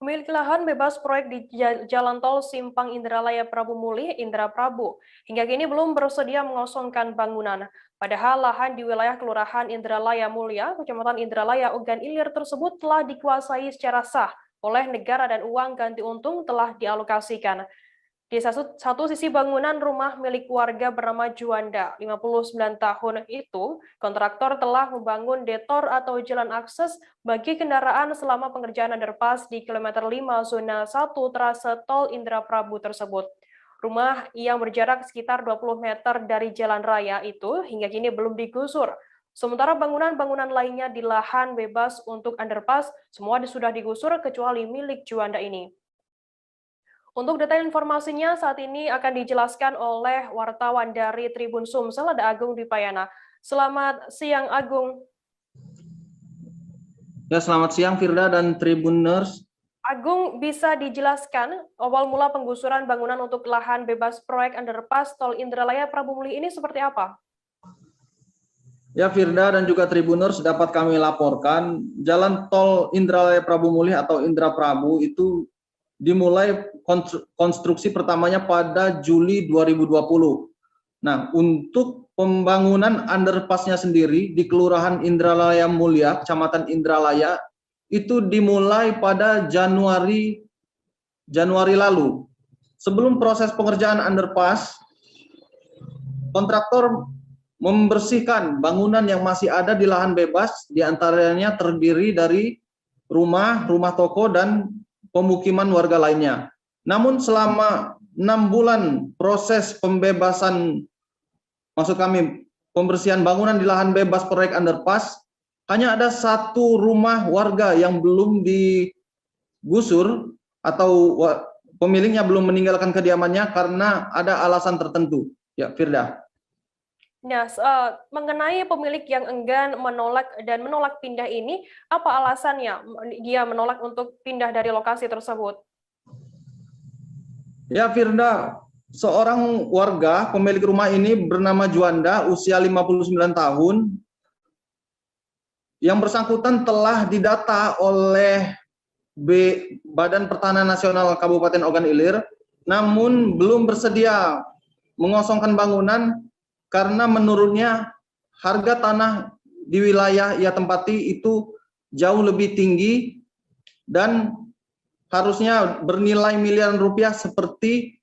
Pemilik lahan bebas proyek di Jalan Tol Simpang Indralaya Prabu Mulih, Indra Prabu, hingga kini belum bersedia mengosongkan bangunan. Padahal lahan di wilayah Kelurahan Indralaya Mulia, Kecamatan Indralaya, Ogan Ilir tersebut telah dikuasai secara sah oleh negara dan uang ganti untung telah dialokasikan. Di satu sisi bangunan rumah milik warga bernama Juanda, 59 tahun itu, kontraktor telah membangun detor atau jalan akses bagi kendaraan selama pengerjaan underpass di kilometer 5 zona 1 trase tol Indra Prabu tersebut. Rumah yang berjarak sekitar 20 meter dari jalan raya itu hingga kini belum digusur. Sementara bangunan-bangunan lainnya di lahan bebas untuk underpass semua sudah digusur kecuali milik Juanda ini. Untuk detail informasinya saat ini akan dijelaskan oleh wartawan dari Tribun Sumsel, ada Agung Dipayana. Selamat siang, Agung. Ya, selamat siang Firda dan Tribuners. Agung, bisa dijelaskan awal mula penggusuran bangunan untuk lahan bebas proyek underpass Tol Indralaya Prabu Mulih ini seperti apa? Ya, Firda dan juga Tribuners, dapat kami laporkan Jalan Tol Indralaya Prabu Mulih atau Indra Prabu itu dimulai konstruksi pertamanya pada Juli 2020. Nah, untuk pembangunan underpassnya sendiri di Kelurahan Indralaya Mulia, Kecamatan Indralaya, itu dimulai pada Januari lalu. Sebelum proses pengerjaan underpass, kontraktor membersihkan bangunan yang masih ada di lahan bebas, diantaranya terdiri dari rumah toko, dan pemukiman warga lainnya. Namun selama 6 bulan proses pembebasan, maksud kami pembersihan bangunan di lahan bebas proyek underpass, hanya ada satu rumah warga yang belum digusur atau pemiliknya belum meninggalkan kediamannya karena ada alasan tertentu. Ya, Firda. Nah, mengenai pemilik yang enggan menolak pindah ini, apa alasannya dia menolak untuk pindah dari lokasi tersebut? Ya, Firda, seorang warga pemilik rumah ini bernama Juanda, usia 59 tahun. Yang bersangkutan telah didata oleh Badan Pertanahan Nasional Kabupaten Ogan Ilir, namun belum bersedia mengosongkan bangunan karena menurunnya harga tanah di wilayah ia tempati itu jauh lebih tinggi dan harusnya bernilai miliaran rupiah seperti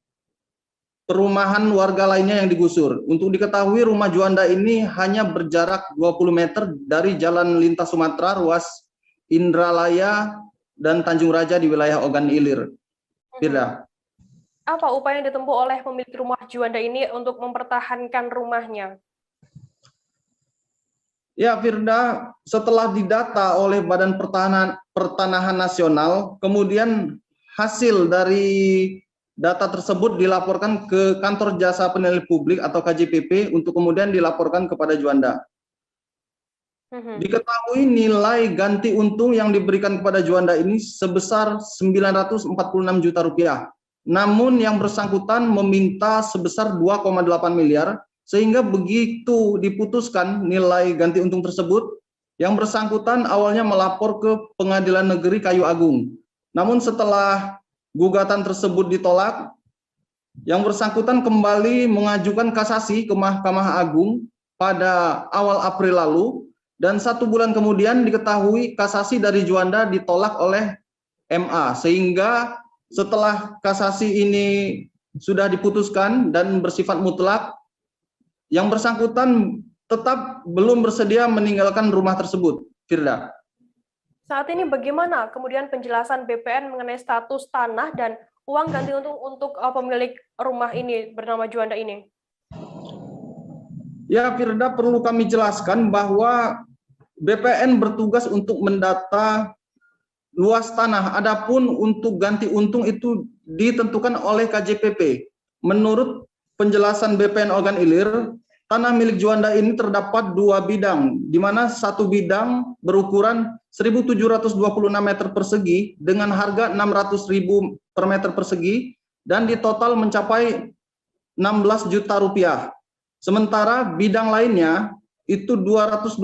perumahan warga lainnya yang digusur. Untuk diketahui, rumah Juanda ini hanya berjarak 20 meter dari Jalan Lintas Sumatera, ruas Indralaya dan Tanjung Raja di wilayah Ogan Ilir. Firda. Apa upaya yang ditempuh oleh pemilik rumah Juanda ini untuk mempertahankan rumahnya? Ya, Firda, setelah didata oleh Badan Pertanahan Nasional, kemudian hasil dari data tersebut dilaporkan ke Kantor Jasa Penilai Publik atau KJPP untuk kemudian dilaporkan kepada Juanda. Diketahui nilai ganti untung yang diberikan kepada Juanda ini sebesar 946 juta rupiah. Namun yang bersangkutan meminta sebesar 2,8 miliar, sehingga begitu diputuskan nilai ganti untung tersebut, yang bersangkutan awalnya melapor ke Pengadilan Negeri Kayu Agung. Namun setelah gugatan tersebut ditolak, yang bersangkutan kembali mengajukan kasasi ke Mahkamah Agung pada awal April lalu, dan 1 bulan kemudian diketahui kasasi dari Juanda ditolak oleh MA, sehingga setelah kasasi ini sudah diputuskan dan bersifat mutlak, yang bersangkutan tetap belum bersedia meninggalkan rumah tersebut. Firda. Saat ini bagaimana kemudian penjelasan BPN mengenai status tanah dan uang ganti untung untuk pemilik rumah ini bernama Juanda ini? Ya, Firda, perlu kami jelaskan bahwa BPN bertugas untuk mendata luas tanah. Adapun untuk ganti untung itu ditentukan oleh KJPP. Menurut penjelasan BPN Ogan Ilir, tanah milik Juanda ini terdapat 2 bidang, di mana satu bidang berukuran 1.726 meter persegi dengan harga 600.000 per meter persegi dan di total mencapai 16 juta rupiah. Sementara bidang lainnya itu 225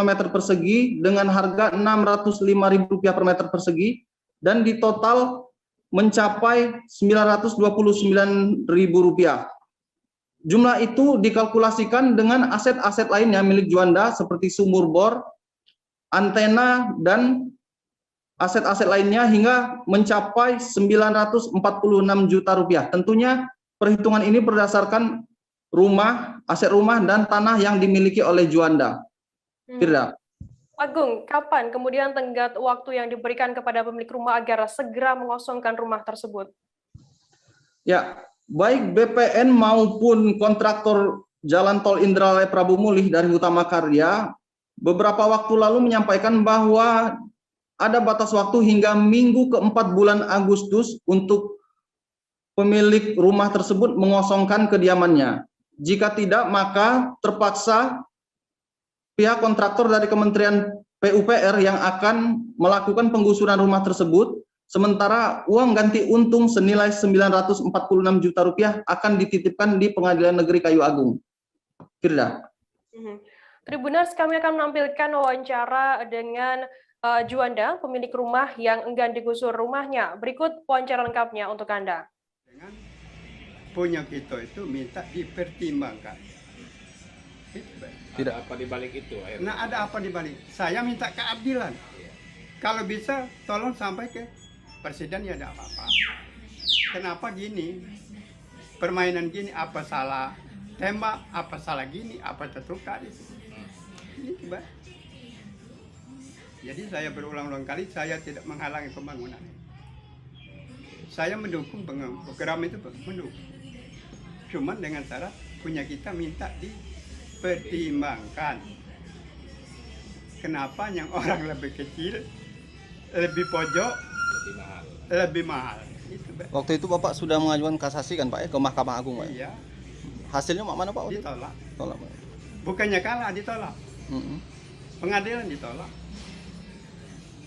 meter persegi dengan harga 605.000 rupiah per meter persegi dan di total mencapai Rp929.000. Jumlah itu dikalkulasikan dengan aset-aset lainnya milik Juanda seperti sumur bor, antena, dan aset-aset lainnya hingga mencapai Rp946 juta. Tentunya perhitungan ini berdasarkan aset rumah dan tanah yang dimiliki oleh Juanda. Firda. Agung, kapan kemudian tenggat waktu yang diberikan kepada pemilik rumah agar segera mengosongkan rumah tersebut? Ya, baik BPN maupun kontraktor Jalan Tol Indralaya Prabu Mulih dari Utama Karya beberapa waktu lalu menyampaikan bahwa ada batas waktu hingga minggu keempat bulan Agustus untuk pemilik rumah tersebut mengosongkan kediamannya. Jika tidak, maka terpaksa pihak kontraktor dari Kementerian PUPR yang akan melakukan penggusuran rumah tersebut, sementara uang ganti untung senilai Rp946 juta akan dititipkan di Pengadilan Negeri Kayu Agung. Firda. Tribuners, kami akan menampilkan wawancara dengan Juanda, pemilik rumah yang enggan digusur rumahnya. Berikut wawancara lengkapnya untuk Anda. Dengan punya kita itu minta dipertimbangkan. Tidak apa dibalik itu? Nah, ada apa dibalik? Saya minta keadilan. Kalau bisa, tolong sampai ke presiden ya ada apa-apa. Kenapa gini? Permainan gini, apa salah tembak, apa salah gini, apa tertukar itu. Ini coba. Jadi saya berulang-ulang kali saya tidak menghalangi pembangunan. Saya mendukung program itu, mendukung. Cuman dengan syarat punya kita minta dipertimbangkan. Kenapa yang orang lebih kecil, lebih pojok, lebih mahal. Itu, waktu itu Bapak sudah mengajukan kasasi kan Pak ya ke Mahkamah Agung Pak? Iya. Hasilnya mana Pak? Ditolak. Tolak Pak. Bukannya kalah, ditolak. Pengadilan ditolak.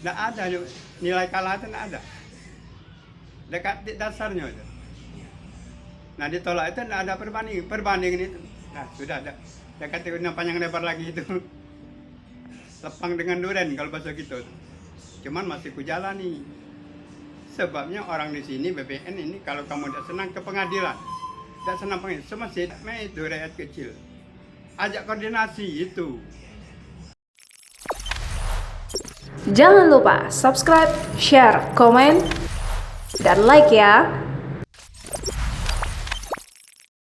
Tidak ada nilai kalah itu, tidak ada. Dekat di dasarnya itu. Nah ditolak itu tidak ada perbandingan itu. Nah sudah ada. Dekat itu panjang lebar lagi itu. Lepang dengan duren kalau bahasa gitu. Cuman masih kujalani. Sebabnya orang di sini BPN ini kalau kamu tidak senang ke pengadilan, tidak senang pengadilan, semestinya itu rakyat kecil. Ajak koordinasi itu. Jangan lupa subscribe, share, komen, dan like ya.